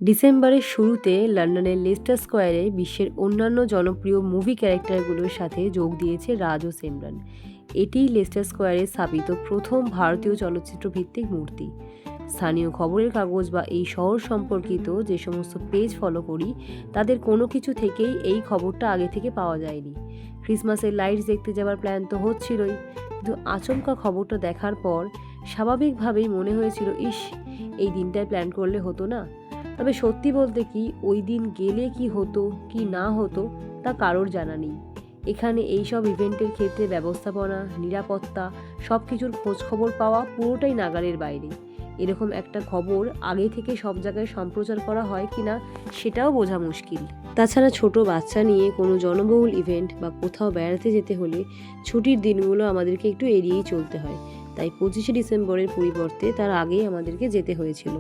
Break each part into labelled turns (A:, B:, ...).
A: ডিসেম্বরের শুরুতে লন্ডনের লেস্টার স্কোয়ারে বিশ্বের অন্যান্য জনপ্রিয় মুভি ক্যারেক্টারগুলোর সাথে যোগ দিয়েছে রাজ ও সিমরান। এটিই লেস্টার স্কোয়ারে স্থাপিত প্রথম ভারতীয় চলচ্চিত্র ভিত্তিক মূর্তি। স্থানীয় খবরের কাগজ বা এই শহর সম্পর্কিত যে সমস্ত পেজ ফলো করি তাদের কোনো কিছু থেকেই এই খবরটা আগে থেকে পাওয়া যায়নি। ক্রিসমাসের লাইটস দেখতে যাওয়ার প্ল্যান তো হচ্ছিলই, কিন্তু আচমকা খবরটা দেখার পর স্বাভাবিকভাবেই মনে হয়েছিল, ইস, এই দিনটায় প্ল্যান করলে হতো না। তবে সত্যি বলতে কি, ওই দিন গেলে কি হতো কি না হতো তা কারোর জানা নেই। এখানে এইসব ইভেন্টের ক্ষেত্রে ব্যবস্থাপনা, নিরাপত্তা, সব কিছুর খোঁজখবর পাওয়া পুরোটাই নাগালের বাইরে। এরকম একটা খবর আগে থেকে সব জায়গায় সম্প্রচার করা হয় কিনা সেটাও বোঝা মুশকিল। তাছাড়া ছোট বাচ্চা নিয়ে কোনো জনবহুল ইভেন্ট বা কোথাও বেড়াতে যেতে হলে ছুটির দিনগুলো আমাদেরকে একটু এড়িয়েই চলতে হয়। তাই 25শে ডিসেম্বরের পরিবর্তে তার আগেই আমাদেরকে যেতে হয়েছিল।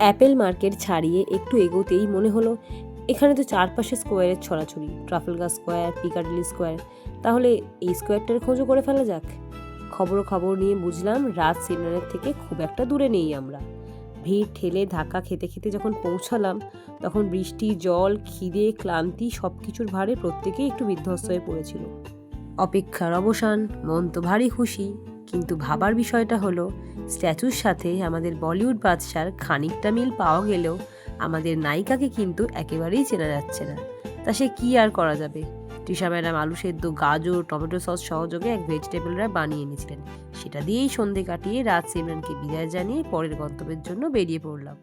A: অ্যাপেল মার্কেট ছাড়িয়ে একটু এগোতেই মনে হলো, এখানে তো চারপাশে স্কোয়ারের ছড়াছড়ি, ট্রাফালগার স্কোয়ার, পিকাডিলি স্কোয়ার, তাহলে এই স্কোয়ারটার খোঁজও করে ফেলা যাক। খবর নিয়ে বুঝলাম রাজ সিমরানের থেকে খুব একটা দূরে নেই আমরা। ভিড় ঠেলে ধাক্কা খেতে খেতে যখন পৌঁছালাম, তখন বৃষ্টি, জল, খিদে, ক্লান্তি সব কিছুর ভারে প্রত্যেকেই একটু বিধ্বস্ত হয়ে পড়েছিল। অপেক্ষার অবসান, মন তো ভারী খুশি, কিন্তু ভাবার বিষয়টা হলো স্ট্যাচুর সাথে আমাদের বলিউড বাদশার খানিকটা মিল পাওয়া গেলেও আমাদের নায়িকাকে কিন্তু একেবারেই চেনা যাচ্ছে না। তা সে কি আর করা যাবে। তৃষা ম্যাডাম আলু সেদ্ধ, গাজর, টমেটো সস সহযোগে এক ভেজিটেবল র্যাপ বানিয়ে এনেছিলেন। সেটা দিয়েই সন্ধে কাটিয়ে রাজ সিমরানকে বিদায় জানিয়ে পরের গন্তব্যের জন্য বেরিয়ে পড়লাম।